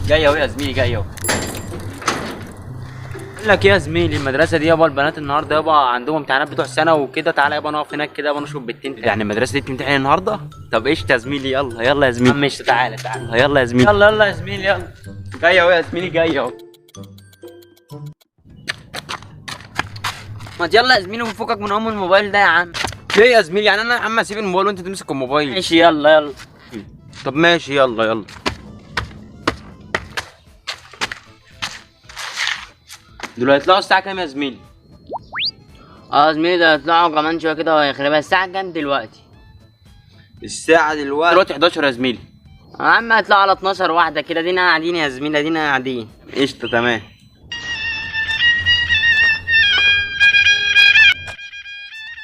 جاي اهو يا زميلي، جاي اهو. بقول لك ايه يا زميلي، المدرسه دي يابا البنات النهارده يابا عندهم امتحانات بتوع سنه وكده. تعالى يابا نقف هناك كده يابا نشوف بنتين. يعني المدرسه دي بتمتحن النهارده؟ طب ايش يا زميلي، يلا يلا يا زميلي. مش تعالى تعالى يلا يا زميلي، يلا يلا يا زميلي يلا. جاي اهو يا زميلي، جاي اهو. ما يلا يا زميلي وفكك من ام الموبايل ده يا عم. ليه يا زميلي؟ يعني انا يا عم اسيب الموبايل وانت تمسك الموبايل؟ ماشي يلا يلا. طب ماشي يلا يلا. دول هيطلعوا الساعة كام يا زميلي؟ اه زميلي ده هيطلعوا كمان شوية كده وهيخربها. الساعة كام دلوقتي؟ الساعة دلوقتي 11 يا زميلي. يا عم هيطلعوا على 12 واحدة كده. دينا قاعدين يا زميلي، دينا قاعدين. قشطة تمام.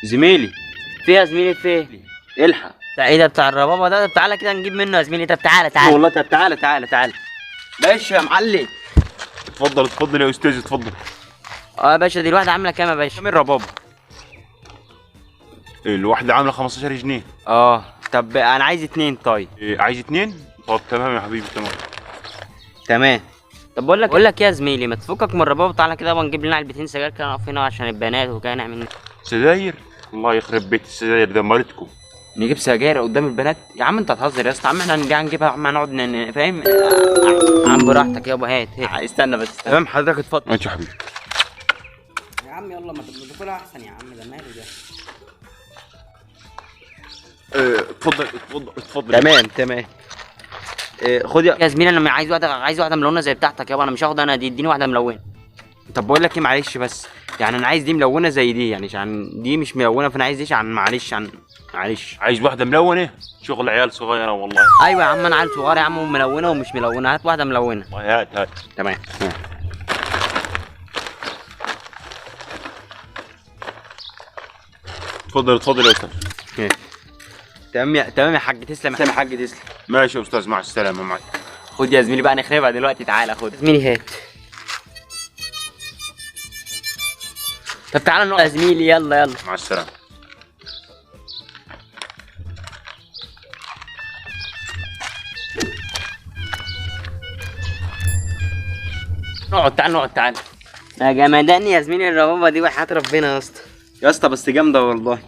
زميلي في يا زميلي في الحق. ايه ده بتاع الربابة ده؟ طب تعالى كده نجيب منه يا زميلي. طب تعالى تعالى والله. طب تعالى تعالى تعالى. ماشي يا معلم. اتفضل اتفضل يا استاذ اتفضل. اه يا باشا، دي الواحدة عاملة كام يا باشا؟ كام الربابة؟ الواحدة عاملة 15 جنيه. اه طب انا عايز 2. طيب عايز 2؟ طب تمام يا حبيبي تمام. تمام. طب بقول لك يا زميلي، ما تفكك من الربابة. تعالى كده ونجيب لنا علبتين سجاير كده نقف هنا عشان البنات وكده نعمل. سجاير؟ الله يخرب بيت السجاير، دمرتكم. نجيب سجاير قدام البنات؟ يا عم انت هتهزر يا اسطى. عم احنا هنجيبها، عم هنقعد فاهم. عم براحتك يابا. هات استنى بس. تمام حضرتك اتفضل. ماشي يا حبيبي. يا عم يلا ما تاكلها احسن يا عم. ده ماله ده. اتفضل اتفضل اتفضل. تمام تمام. خد يا زميلي. انا عايز واحده ملونه زي بتاعتك يابا. انا مش هاخد انا دي، اديني واحده ملونه. طب بقول لك ايه، معلش بس يعني انا عايز دي ملونه زي دي، يعني عشان دي مش ملونه فانا عايز دي. عن معلش معلش. عايز واحدة ملونة؟ شغل عيال صغيرة والله. ايوه يا عم انا عيل صغير يا عم، وملونه ومش ملونه. هات واحده ملونه. والله هات هات. تمام. اتفضل اتفضل يا استاذ. تمام يا حاج. تسلم يا حاج تسلم. ماشي يا استاذ، مع السلامة معك. خد يا زميلي بقى نخربها دلوقتي. تعالى خد زميلي هات. طب تعالى نقعد يا زميلي. يلا يلا. مع السلامة. نقعد. تعال نقعد. تعال يا جمدان يا زميلي. الربابة دي وحياة ربنا يا اسطى. يا اسطى بس جامدة والله.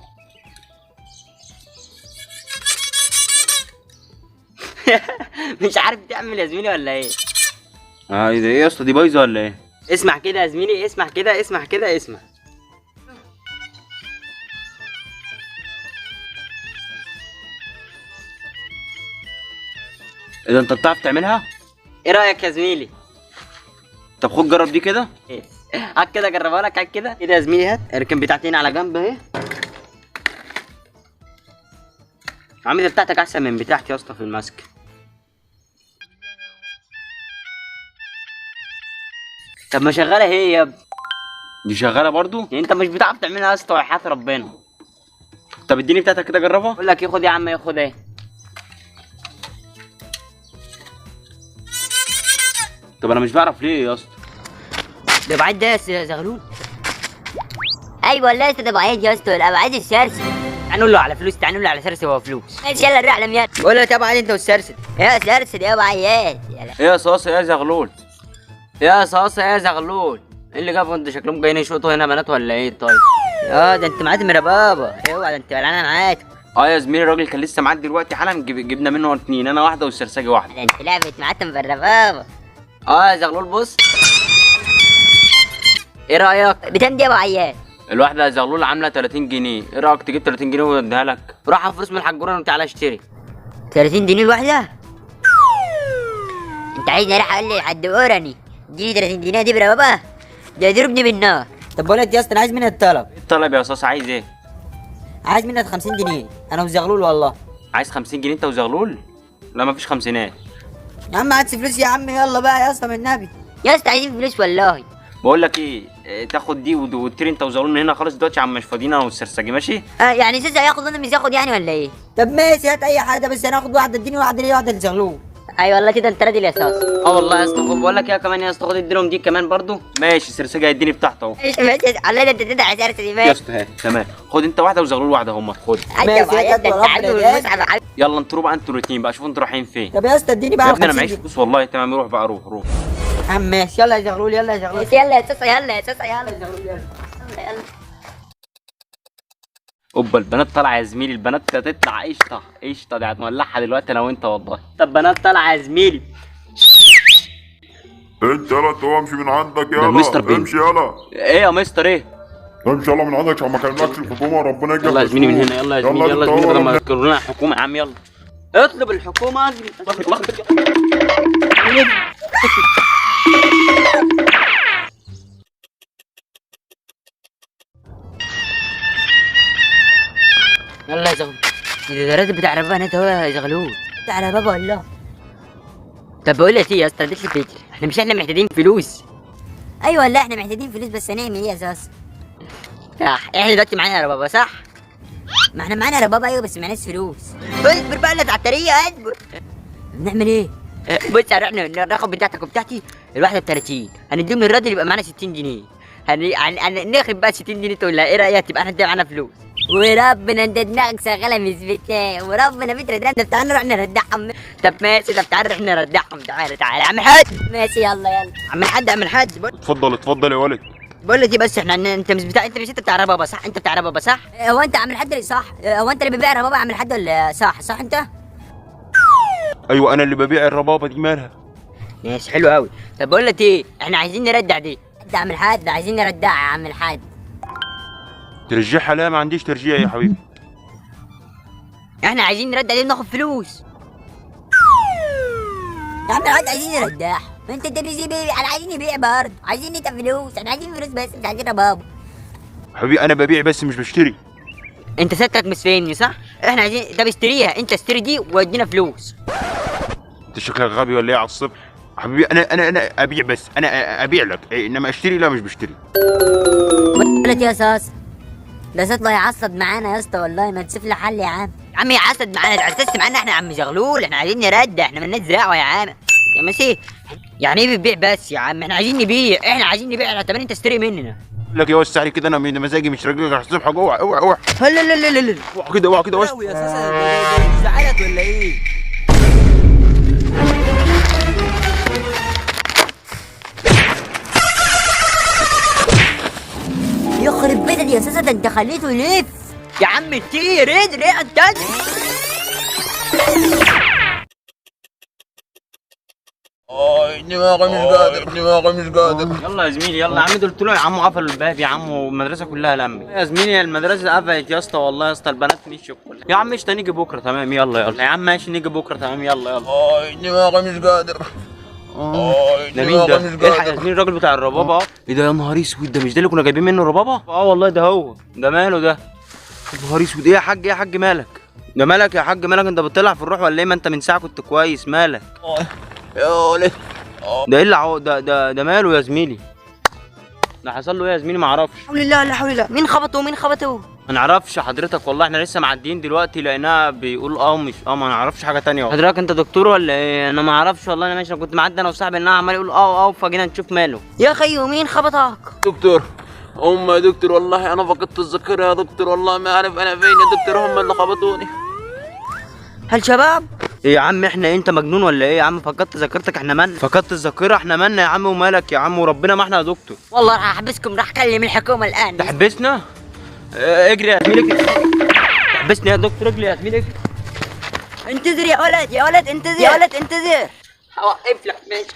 مش عارف تعمل يا زميلي ولا ايه؟ ده ايه يا اسطى؟ دي بايظة ولا ايه؟ اسمع كده يا زميلي، اسمع كده اسمع كده اسمع. اذا انت بتعرف تعملها؟ ايه رأيك يا زميلي؟ طب خد جرب دي كده. هات كده جربها لك. هات كده كده يا زميلي. هات اركن بتاعتي هنا على جنب اهي. عم دي بتاعتك احسن من بتاعتي يا اسطى في المسك. طب ما شغاله هي يا ابني. دي شغاله برضو؟ انت مش بتعرف تعملها يا اسطى وحياة ربنا. طب اديني بتاعتك كده جربها. بقول لك ايه، خد يا عم. خد اهي. طب انا مش بعرف ليه يا اسطى؟ ده بعيد ده يا زغلول. ايوه والله ده بعيد يا اسطى. الابعاد السرسل. تعال نقول له على فلوس. تعال نقول له على سرسل وهو فلوس. ماشي يلا نروح لميات. قول له يا ابعاد انت والسرسل. يا سرسل يا بعياد. ايه يا صاصه يا زغلول؟ يا صاصه يا زغلول. ايه اللي جابوا؟ انت شكلهم جايين يشوطوا هنا بنات ولا ايه؟ طيب ده انت معاد من ربابه. اوعى ده انت بلعانه معاك. يا زميلي الراجل كان لسه معدي دلوقتي حالا. جبنا منه 2. انا واحده والسرسجي واحده. ده انت لعبت معتم بالربابه. يا زغلول بص. ايه رايك؟ بتم دي يا بعياد. الواحده يا زغلول عامله 30 جنيه. ايه رايك تجيب 30 جنيه واديها لك؟ روح فلوس من الحجورة وتعالى اشتري. 30 جنيه الواحده؟ انت عايزني اروح اقول لي حد اوراني اديني 30 جنيه دي بربابه؟ ده يضربني بالنار. طب بقول لك يا اسطى، انا عايز منك الطلب. ايه الطلب يا صاصه؟ عايز ايه؟ عايز منك 50 جنيه انا وزغلول والله. عايز 50 جنيه انت وزغلول؟ لا مفيش خمسينات. يا عم هات فلوس يا عم. يلا بقى يا اسطى من النبي. يا اسطى عايزين فلوس والله. بقول لك ايه، تاخد دي وتطير انت وزغلول من هنا خالص دلوقتي عم مش فاضيين انا والسرسجي. ماشي؟ يعني سيسا هياخد وانا مش هاخد يعني ولا ايه؟ طب ماشي هات اي حاجه بس انا هاخد واحده. اديني واحده ليه واحده لزغلول. ايوه والله كده انت راضي يا صاص. اه والله يا اسطى، بقول لك ايه كمان يا اسطى، خد اديلهم دي كمان برضو. ماشي السرسجه هيديني بتاعته اهو. ماشي والله ده انت تدعي سرسه دي يا ماشي. اسطى هات تمام، خد انت واحده وزغلول واحده هم، خد. ايوه ماشي، يا ده ربنا انت عدو يهديك. المسعد عدو. يلا انطروا بقى انتوا الاثنين بقى، شوفوا انتوا رايحين فين. طب يا اسطى اديني بقى يا ابني انا 50 معيش جنيه. فلوس والله. تمام روح بقى، روح روح. يا عم ماشي، يلا يا زغلول يلا يا زغلول. يلا يا صاصه يلا يا صاصه يلا يا زغلول يلا. يلا. اوبا البنات طالعه يا زميلي، البنات هتطلع قشطه قشطه، دي هتولعها دلوقتي انا وانت والله. طب بنات طالعه يا زميلي. انت يلا تو امشي من عندك ده مستر يلا، بين. امشي يلا، ايه يا مستر ايه؟ امشي يلا من عندك عشان ما كلمكش الحكومه وربنا يجزاك. يلا يا زميلي من هنا، يلا يا زميلي، يلا يا زميلي بدل ما يذكروا لنا الحكومه يا عم. يلا اطلب الحكومه اجري. يلا يا زغلول. ده الراجل بتاع رباب هناك اهو يا زغلول. بتاع رباب والله. طب بقول لك ايه يا اسطى، اديت لي فكره، احنا محتاجين فلوس. ايوه والله احنا محتاجين فلوس، بس هنعمل ايه يا زاز؟ صح، احنا دلوقتي معانا ربابه صح؟ ما احنا معانا ربابه ايوه، بس معناش فلوس. اصبر بقى على الطريقه اصبر. بنعمل ايه؟ بص هنروح الرقم بتاعتك وبتاعتي الواحده ب 30، هنديهم للراجل يبقى معانا 60 جنيه. ناخد بقى 60 جنيه تقول لها ايه رايك تبقى احنا كده معانا فلوس. وربنا انت دماغك شغاله مش بتاعي، وربنا بتردنا. طب تعالى نروح نردعهم. طب ماشي، طب تعالى نروح نردعهم. تعالى تعالى يا عم الحاج. ماشي يلا يلا عم الحاج عم الحاج. اتفضل اتفضل يا ولد. بقول لك ايه بس احنا انت مش بتاع، انت مش انت بتاع ربابه صح؟ انت بتاع ربابه صح؟ هو انت عم الحاج صح؟ هو انت اللي بتبيع ربابه عم الحاج ولا صح؟ صح انت؟ ايوه انا اللي ببيع الربابه دي، مالها؟ ماشي حلو قوي. طب بقول لك ايه، احنا عايزين نردع دي. ده عم الحاج عايزين نردعها يا عم الحاج. ترجعها؟ لا ما عنديش ترجيع يا حبيبي. احنا عايزين نردع دي وناخد فلوس. يا عم الحاج عايزين نردعها. انت بتجيب ايه؟ انا عايزين نبيع برضه، عايزين ندفع فلوس، احنا عايزين فلوس بس مش عايزين ربابه. حبيبي انا ببيع بس مش بشتري. انت ستك مش فاهمني صح؟ احنا عايزين، طب اشتريها انت، اشتري دي وادينا فلوس. انت شكلك غبي ولا ايه على الصبح؟ حبيبي انا ابيع بس، انا ابيع لك انما اشتري لا مش بشتري. بقول لك يا صاص، ده صوت يعصب معانا يا اسطى والله، ما تشوف له حل يا عم. يا عم يعصب معانا، تعسس معانا احنا يا عم زغلول، احنا عايزين نردع، احنا مالناش دعوه يا عم. يا ماشي يعني ايه بتبيع بس يا عم؟ احنا عايزين نبيع، احنا عايزين نبيع، طب انت اشتري مننا. بقول لك يا وسع علي كده، انا من مزاجي مش راجل على الصبح. اوعى اوعى اوعى لا لا لا لا لا اوعى كده، اوعى كده وسع. يا اساسا زعلت ولا ايه؟ يخرب بيتك يا اساسا، ده انت خليته يلف يا عم كتير. ايه ليه انت؟ دماغي مش قادر، دماغي مش قادر. يلا يا زميلي يلا يا عم. قلت له يا عم قفلوا الباب يا عم، والمدرسه كلها لمت يا زميلي. المدرسه قفلت يا اسطى والله يا اسطى، البنات مشيوا كلها. يا عم قشطه نيجي بكره تمام. يلا يلا يا عم ماشي نيجي بكره تمام. يلا يلا. دماغي مش قادر. ده مين ده؟ الحق يا زميلي الراجل بتاع الربابه. ايه ده يا نهار اسود؟ ده مش ده اللي كنا جايبين منه ربابه؟ اه والله ده هو. ده ماله ده؟ يا نهار اسود. ايه يا حاج؟ ايه يا حاج مالك؟ ده مالك يا حاج؟ مالك انت بتطلع في الروح ولا ايه؟ ما انت من ساعه كنت كويس، مالك؟ يا ولد ده ايه اللي ده ماله يا زميلي؟ ده حصل له ايه يا زميلي؟ ما اعرفش. حول الله لا حول الله. مين خبطه مين خبطه؟ ما نعرفش حضرتك والله، احنا لسه معديين دلوقتي لقيناها بيقول مش ما نعرفش حاجه تانية. حضرتك انت دكتور ولا ايه؟ انا ما اعرفش والله. انا ماشي، انا كنت معدي انا وصاحبي انها عمال يقول فجينا نشوف ماله. يا خي ومين خبطك؟ دكتور يا دكتور والله انا فقدت الذاكره يا دكتور، والله ما اعرف انا فين يا دكتور، هم اللي خبطوني. هل شباب؟ ايه يا عم احنا انت مجنون ولا ايه يا عم؟ فقدت ذاكرتك؟ احنا مالنا؟ فقدت الذاكره؟ احنا مالنا يا عم ومالك يا عم وربنا ما احنا يا دكتور. والله راح احبسكم، راح اكلم الحكومه الان. تحبسنا؟ اجري يا زميلي. تحبسني يا دكتور؟ اجري يا زميلي. انتظر يا ولد يا ولد، انتظر يا ولد انتظر. هوقف لك ماشي.